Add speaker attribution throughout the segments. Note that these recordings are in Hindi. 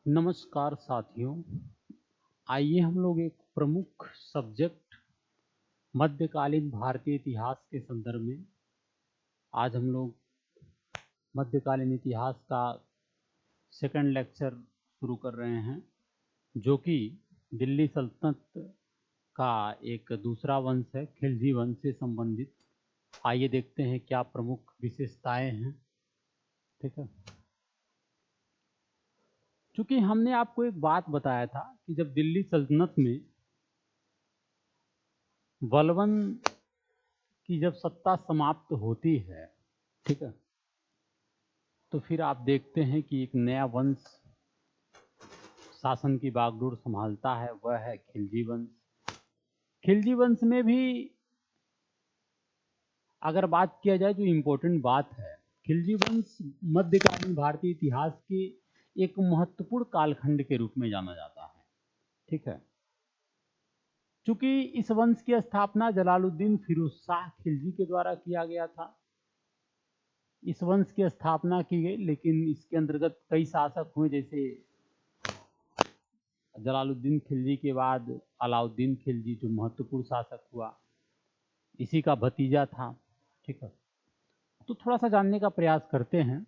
Speaker 1: नमस्कार साथियों। आइए हम लोग एक प्रमुख सब्जेक्ट मध्यकालीन भारतीय इतिहास के संदर्भ में आज हम लोग मध्यकालीन इतिहास का सेकंड लेक्चर शुरू कर रहे हैं, जो कि दिल्ली सल्तनत का एक दूसरा वंश है, खिलजी वंश से संबंधित। आइए देखते हैं क्या प्रमुख विशेषताएं हैं। ठीक है, क्योंकि हमने आपको एक बात बताया था कि जब दिल्ली सल्तनत में बलबन की जब सत्ता समाप्त होती है, ठीक है, तो फिर आप देखते हैं कि एक नया वंश शासन की बागडोर संभालता है, वह है खिलजी वंश। खिलजी वंश में भी अगर बात किया जाए तो इम्पोर्टेंट बात है, खिलजी वंश मध्यकालीन भारतीय इतिहास के एक महत्वपूर्ण कालखंड के रूप में जाना जाता है। ठीक है, चूंकि इस वंश की स्थापना जलालुद्दीन फिरोज शाह खिलजी के द्वारा किया गया था। इस वंश की स्थापना की गई, लेकिन इसके अंतर्गत कई शासक हुए, जैसे जलालुद्दीन खिलजी के बाद अलाउद्दीन खिलजी जो महत्वपूर्ण शासक हुआ, इसी का भतीजा था। ठीक है, तो थोड़ा सा जानने का प्रयास करते हैं।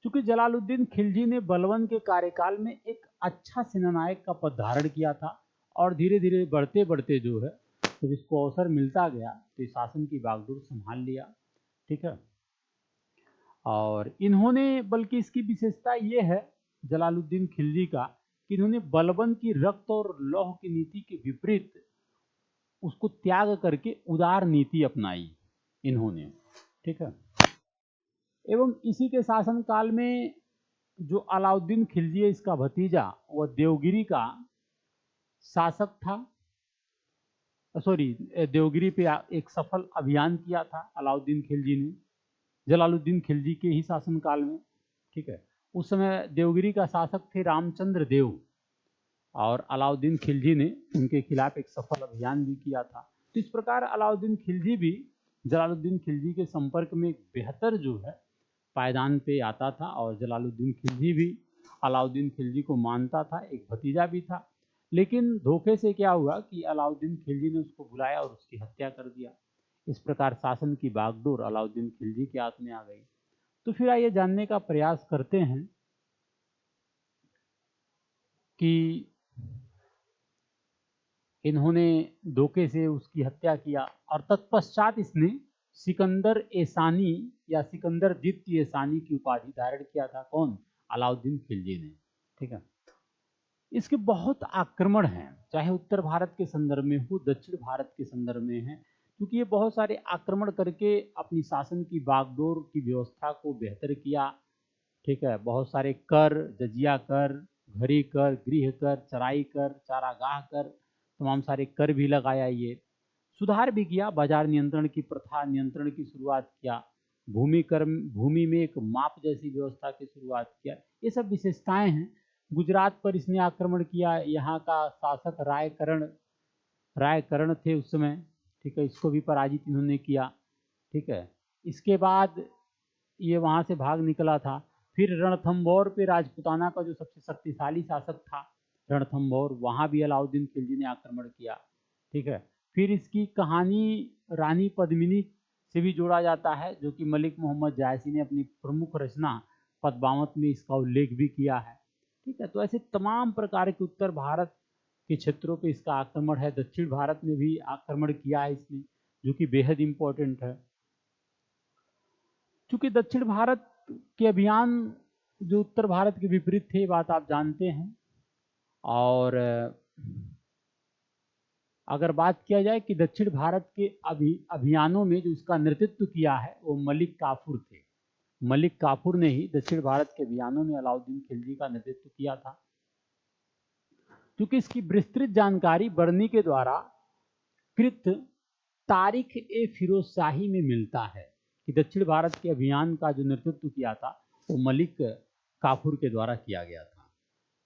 Speaker 1: क्योंकि जलालुद्दीन खिलजी ने बलबन के कार्यकाल में एक अच्छा सेनानायक का पद धारण किया था और धीरे धीरे बढ़ते बढ़ते जो है, तो जिसको अवसर मिलता गया तो इस शासन की बागडोर संभाल लिया। ठीक है, और इन्होंने, बल्कि इसकी विशेषता ये है जलालुद्दीन खिलजी का, कि इन्होंने बलबन की रक्त और लौह की नीति के विपरीत उसको त्याग करके उदार नीति अपनाई इन्होंने। ठीक है, एवं इसी के शासनकाल में जो अलाउद्दीन खिलजी है, इसका भतीजा, वह देवगिरी का शासक था। देवगिरी पे एक सफल अभियान किया था अलाउद्दीन खिलजी ने, जलालुद्दीन खिलजी के ही शासनकाल में। ठीक है, उस समय देवगिरी का शासक थे रामचंद्र देव, और अलाउद्दीन खिलजी ने उनके खिलाफ एक सफल अभियान भी किया था। तो इस प्रकार अलाउद्दीन खिलजी भी जलालुद्दीन खिलजी के संपर्क में एक बेहतर जो है पायदान पे आता था, और जलालुद्दीन खिलजी भी अलाउद्दीन खिलजी को मानता था, एक भतीजा भी था। लेकिन धोखे से क्या हुआ कि अलाउद्दीन खिलजी ने उसको बुलाया और उसकी हत्या कर दिया। इस प्रकार शासन की बागडोर अलाउद्दीन खिलजी के हाथ में आ गई। तो फिर आइए जानने का प्रयास करते हैं कि इन्होंने धोखे से उसकी हत्या किया, और तत्पश्चात इसने सिकंदर एसानी या सिकंदर द्वितीय एसानी की उपाधि धारण किया था। कौन? अलाउद्दीन खिलजी ने। ठीक है, इसके बहुत आक्रमण हैं, चाहे उत्तर भारत के संदर्भ में हो, दक्षिण भारत के संदर्भ में है, क्योंकि ये बहुत सारे आक्रमण करके अपनी शासन की बागडोर की व्यवस्था को बेहतर किया। ठीक है, बहुत सारे कर, जजिया कर, घरी कर, गृह कर, चराई कर, चारागाह कर, तमाम सारे कर भी लगाया। ये सुधार भी किया, बाजार नियंत्रण की प्रथा नियंत्रण की शुरुआत किया, भूमि कर, भूमि में एक माप जैसी व्यवस्था की शुरुआत किया। ये सब विशेषताएं हैं। गुजरात पर इसने आक्रमण किया, यहाँ का शासक रायकरण थे उस समय। ठीक है, इसको भी पराजित इन्होंने किया। ठीक है, इसके बाद ये वहाँ से भाग निकला था। फिर रणथंभौर पे राजपूताना का जो सबसे शक्तिशाली शासक था रणथंभौर, वहाँ भी अलाउद्दीन खिलजी ने आक्रमण किया। ठीक है, फिर इसकी कहानी रानी पद्मिनी से भी जोड़ा जाता है, जो कि मलिक मोहम्मद जायसी ने अपनी प्रमुख रचना पद्मावत में इसका उल्लेख भी किया है। ठीक है, तो ऐसे तमाम प्रकार के उत्तर भारत के क्षेत्रों पे इसका आक्रमण है। दक्षिण भारत में भी आक्रमण किया है इसने, जो कि बेहद इम्पोर्टेंट है। चूंकि दक्षिण भारत के अभियान जो उत्तर भारत के विपरीत थे, बात आप जानते हैं। और अगर बात किया जाए कि दक्षिण भारत के अभियानों में जो इसका नेतृत्व किया है, वो मलिक काफूर थे। मलिक काफूर ने ही दक्षिण भारत के अभियानों में अलाउद्दीन खिलजी का नेतृत्व किया था। क्योंकि इसकी विस्तृत जानकारी बर्नी के द्वारा कृत तारीख ए फिरोज शाही में मिलता है कि दक्षिण भारत के अभियान का जो नेतृत्व किया था वो मलिक काफूर के द्वारा किया गया था।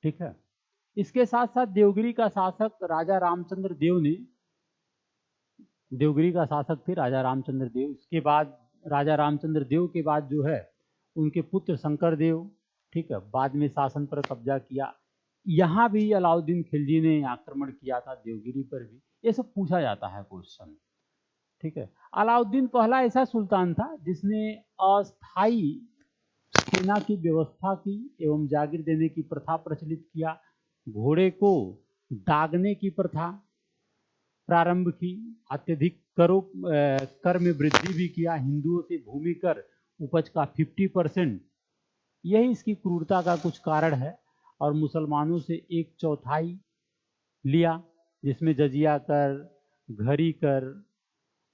Speaker 1: ठीक है, इसके साथ साथ देवगिरी का शासक राजा रामचंद्र देव ने, देवगिरी का शासक थे राजा रामचंद्र देव। इसके बाद राजा रामचंद्र देव के बाद जो है उनके पुत्र शंकर देव, ठीक है, बाद में शासन पर कब्जा किया। यहाँ भी अलाउद्दीन खिलजी ने आक्रमण किया था, देवगिरी पर भी। ये सब पूछा जाता है क्वेश्चन, ठीक है। अलाउद्दीन पहला ऐसा सुल्तान था जिसने अस्थाई सेना की व्यवस्था की एवं जागीर देने की प्रथा प्रचलित किया। घोड़े को दागने की प्रथा प्रारंभ की। अत्यधिक कर में वृद्धि भी किया। हिंदुओं से भूमि कर उपज का 50%, यही इसकी क्रूरता का कुछ कारण है। और मुसलमानों से 1/4 लिया, जिसमें जजिया कर, घरी कर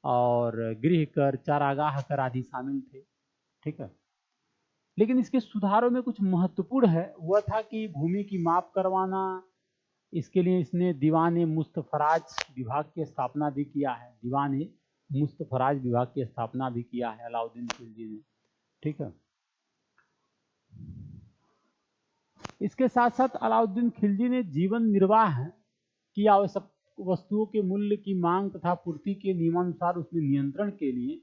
Speaker 1: और गृह कर, चारागाह कर आदि शामिल थे, ठीक है। लेकिन इसके सुधारों में कुछ महत्वपूर्ण है, वह था कि भूमि की माप करवाना। इसके लिए इसने दीवान मुस्तफराज विभाग की स्थापना भी किया है। दीवान मुस्तफराज विभाग की स्थापना भी किया है अलाउद्दीन खिलजी ने, ठीक है। इसके साथ साथ अलाउद्दीन खिलजी ने जीवन निर्वाह की आवश्यक वस्तुओं के मूल्य की मांग तथा पूर्ति के नियमानुसार उसमें नियंत्रण के लिए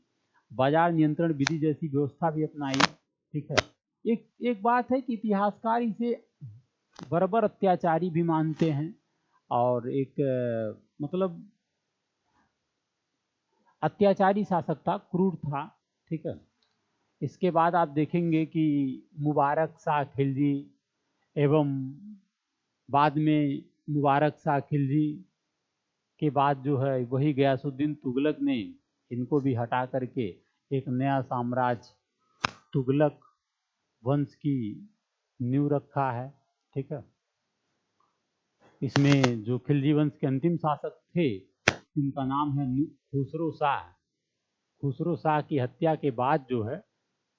Speaker 1: बाजार नियंत्रण विधि जैसी व्यवस्था भी अपनाई, ठीक है। एक बात है कि इतिहासकार इसे बर्बर अत्याचारी भी मानते हैं और एक मतलब अत्याचारी शासक था, क्रूर था, ठीक है। इसके बाद आप देखेंगे कि मुबारक शाह खिलजी एवं बाद में मुबारक शाह खिलजी के बाद जो है वही गयासुद्दीन तुगलक ने इनको भी हटा करके एक नया साम्राज्य तुगलक वंश की नींव रखा है, ठीक है। इसमें जो खिलजी वंश के अंतिम शासक थे उनका नाम है खुसरो शाह। खुसरो शाह की हत्या के बाद जो है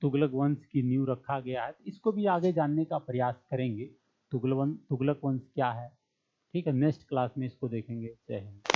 Speaker 1: तुगलक वंश की नींव रखा गया है। इसको भी आगे जानने का प्रयास करेंगे, तुगलक वंश क्या है, ठीक है। नेक्स्ट क्लास में इसको देखेंगे। जय हिंद।